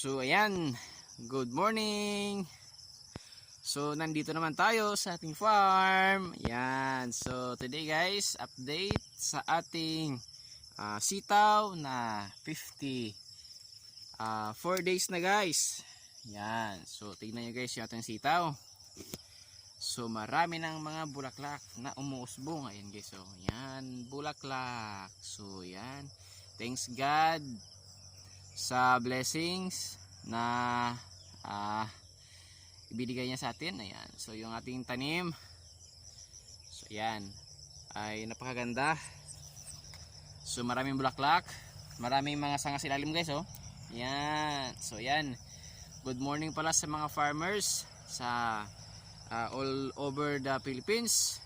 So ayan, good morning. So nandito naman tayo sa ating farm. Ayan, so today guys, update sa ating sitaw na 4 days na guys. Ayan, so tignan nyo guys yung ating sitaw. So marami ng mga bulaklak na umuusbong. Ayan guys, so ayan, bulaklak. So ayan, thanks God sa blessings na ibinigay niya sa atin. Ayan, so yung ating tanim, so ayan, ay napakaganda. So maraming bulaklak, maraming mga sanga sa ilalim guys. Oh, ayan, so ayan, good morning pala sa mga farmers sa all over the Philippines.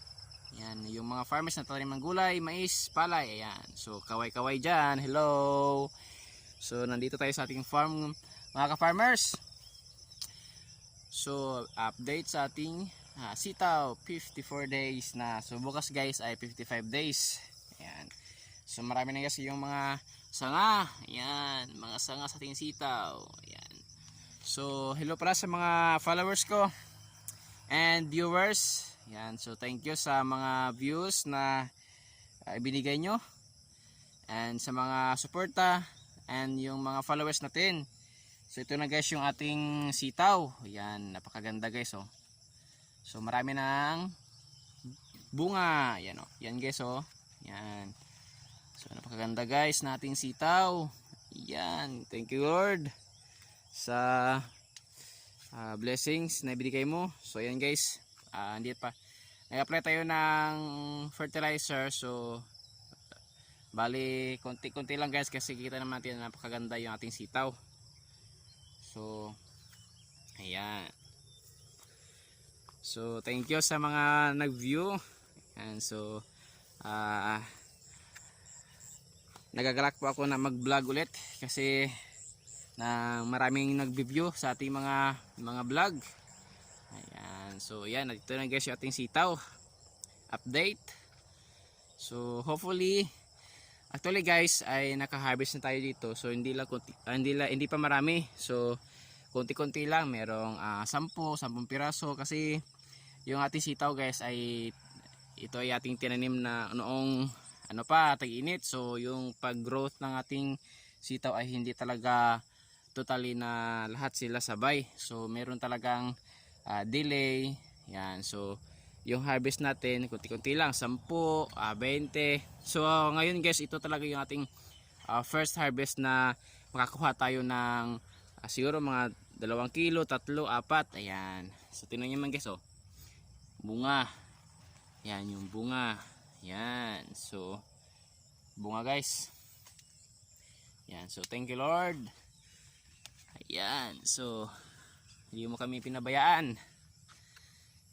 Ayan, yung mga farmers na tanim ng gulay, mais, palay. Ayan, so kaway-kaway dyan, hello. So nandito tayo sa ating farm mga ka-farmers. So update sa ating sitaw, 54 days na. So bukas guys ay 55 days. Ayan. So marami na guys yung mga sanga. Ayan, mga sanga sa ating sitaw. Ayan. So hello pala sa mga followers ko and viewers. Ayan, so thank you sa mga views na ibinigay nyo and sa mga suporta and yung mga followers natin. So ito na guys yung ating sitaw. Ayan, napakaganda guys. Oh, so marami ng bunga. Ayan, oh, yan guys. Oh, ayan, so napakaganda guys na ating sitaw. Ayan, thank you Lord sa blessings na ibigay mo. So ayan guys, hindi pa nag-apply tayo ng fertilizer. So bali konti-konti lang guys kasi kita naman natin na napakaganda yung ating sitaw. So ayan, so thank you sa mga nag-view. And so nagagalak po ako na mag-vlog ulit kasi na maraming nag-view sa ating mga vlog. Ayan, so ayan, ito na guys yung ating sitaw update. So hopefully, actually guys ay naka-harvest na tayo dito. So hindi pa marami. So konti-konti lang, merong 10 piraso kasi yung ating sitaw guys ay ito ay ating tinanim na noong tag-init. So yung pag-growth ng ating sitaw ay hindi talaga totally na lahat sila sabay. So meron talagang delay. Yan, so yung harvest natin kunti-kunti lang, 10, 20. So ngayon guys, ito talaga yung ating first harvest na makakuha tayo ng siguro mga 2 kilo, 3, 4. Ayan, so tingnan nyo man guys. Oh, bunga. Yan yung bunga. Yan, so bunga guys. Yan, so thank you Lord. Ayan, so hindi mo kami pinabayaan.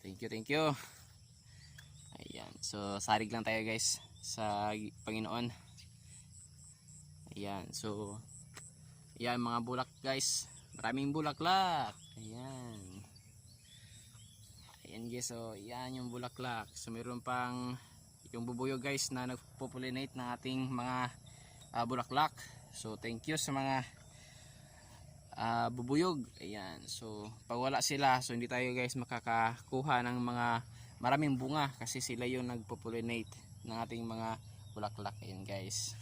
Thank you. Ayan, so sarig lang tayo guys sa Panginoon. Ayan, so ayan mga bulak guys, maraming bulaklak. Ayan, ayan guys, so ayan yung bulaklak. So meron pang yung bubuyog guys na nagpo-pollinate ng ating mga bulaklak. So thank you sa mga bubuyog. Ayan, so pag wala sila, so hindi tayo guys makakakuha ng mga maraming bunga kasi sila yung nagpo-pollinate ng ating mga bulaklak. Ayan guys.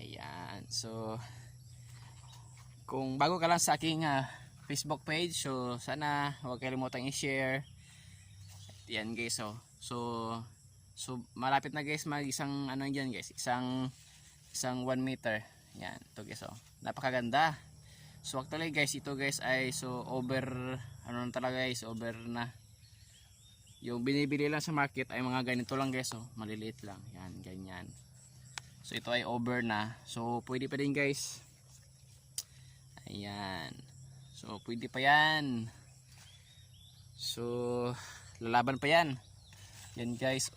Ayan, so kung bago ka lang sa aking Facebook page, so sana huwag kalimutang i-share. Ayan guys. So malapit na guys isang dyan guys, isang 1 meter. Ayan, ito guys. Napakaganda. So actually guys, ito guys ay so over talaga guys, over na. Yung binibili lang sa market ay mga ganito lang guys. Maliliit lang. Yan, ganyan. So ito ay over na. So pwede pa din guys. Ayan, so pwede pa yan. So lalaban pa yan. Yan guys.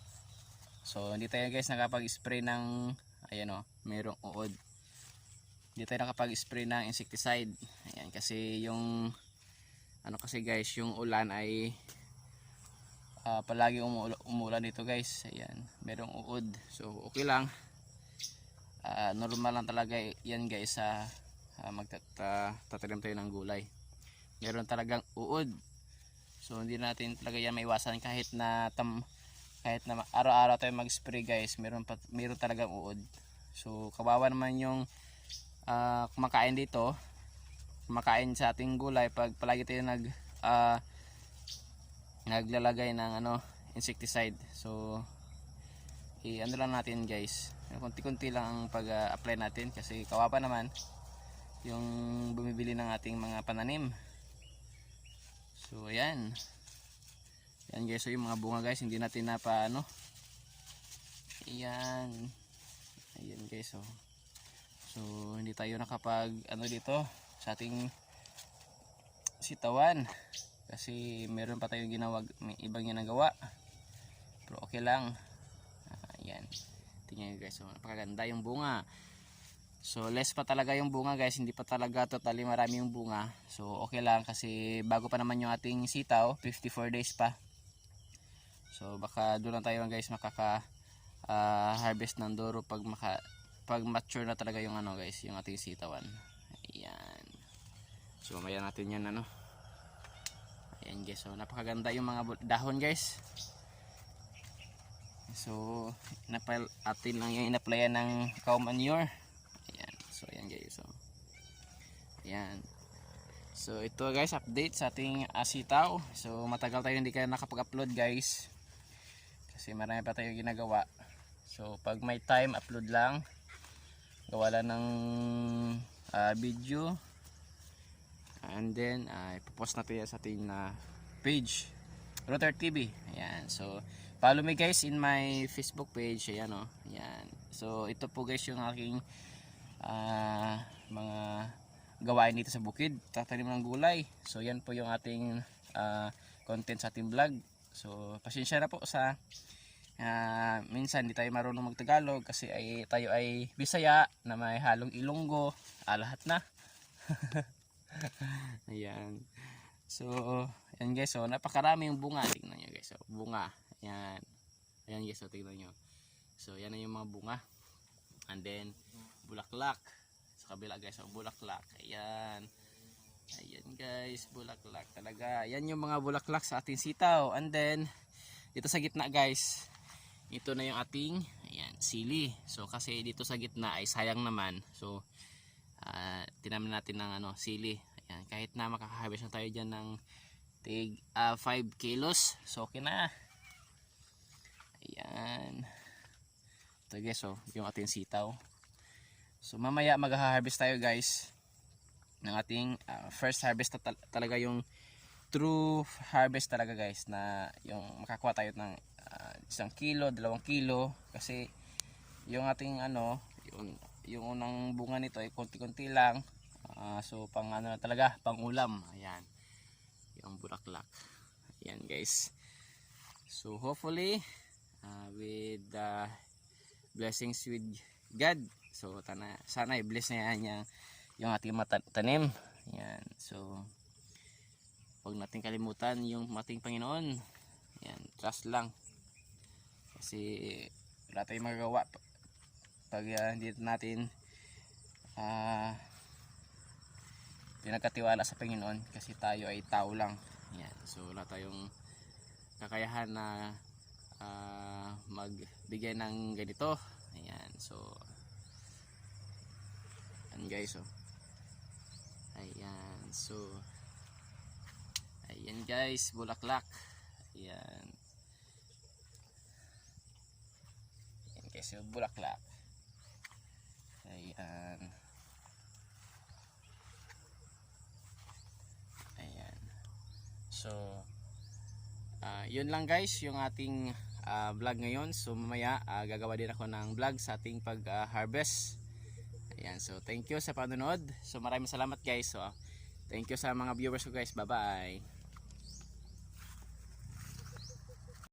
So hindi tayo guys nakapag-spray ng merong uod. Hindi tayo nakapag-spray ng insecticide. Ayan, kasi yung kasi guys, yung ulan ay palagi umulan dito guys. Ayan, merong uod. So okay lang, normal lang talaga yan guys sa magtatanim tayo ng gulay. Meron talagang uod. So hindi natin talaga yan maiwasan kahit na araw-araw tayo mag-spray guys, meron talagang uod. So kawawa naman yung kumakain dito, kumakain sa ating gulay pag palagi tayo naglalagay ng insecticide. So ano lang natin guys, konti-konti lang ang pag-apply natin kasi kawawa naman yung bumibili ng ating mga pananim. So ayan guys, so yung mga bunga guys hindi natin ayan guys, so hindi tayo nakapag dito sa ating sitawan kasi meron pa tayong may ibang ginagawa, pero okay lang. Ayan, tingnan nyo guys, so napakaganda yung bunga. So less pa talaga yung bunga guys, hindi pa talaga totally marami yung bunga. So okay lang kasi bago pa naman yung ating sitaw, 54 days pa. So baka doon lang tayo guys harvest ng duro pag mature na talaga yung guys, yung ating sitawan. Ayan. So mamaya natin yan Ayan guys, so napakaganda yung mga dahon guys. So atin lang yung in-applyan ng cow manure. So ayan guys, so ayan. So ito guys, update sa ating sitaw. So matagal tayo hindi kaya nakapag-upload guys kasi marami pa tayong ginagawa. So pag may time, upload lang, gawa lang ng video, and then ipopost natin yan sa ating page, Router TV. Ayan, so follow me guys in my Facebook page. Ayan ayan. So ito po guys yung aking mga gawain dito sa bukid, tatanim ng gulay. So yan po yung ating content sa ating vlog. So pasensya na po sa minsan hindi tayo marunong magtagalog kasi tayo ay Bisaya na may halong Ilonggo, lahat na. Ayan. So ayan guys, so napakarami yung bunga, tingnan nyo guys, so bunga. Ayan. Ayan guys, so tingnan nyo. So yan na yung mga bunga. And then bulaklak sa kabila guys, so bulaklak. Ayan guys, bulaklak talaga. Ayan yung mga bulaklak sa ating sitaw. And then dito sa gitna guys, ito na yung ating sili. So kasi dito sa gitna ay sayang naman, so tinaman natin ng sili. Ayan, kahit na makaka-harvest na tayo dyan ng 5 kilos, so okay na. Ayan, ito guys, so yung ating sitaw. So mamaya mag-harvest tayo guys ng ating first harvest talaga, yung true harvest talaga guys, na yung makakuha tayo ng 1 kilo, 2 kilo, kasi yung ating yung unang bunga nito ay konti-konti lang. So pang talaga, pang ulam. Ayan yung bulaklak. Ayan guys, so hopefully with blessings with God, so sana i-bless na yan yung ating tanim. Ayan, so huwag natin kalimutan yung ating Panginoon. Ayan, trust lang kasi wala tayong magagawa pag hindi natin pinagkatiwala sa Panginoon, kasi tayo ay tao lang. Ayan, so wala tayong kakayahan na magbigay ng ganito. Ayan, so ayan guys, so ayan guys, bulaklak. Ayan guys, yung bulaklak. Ayan, so yun lang guys yung ating vlog ngayon. So mamaya gagawa din ako ng vlog sa ating pag harvest. Ayan, so thank you sa panonood. So maraming salamat guys. So thank you sa mga viewers ko guys. Bye bye.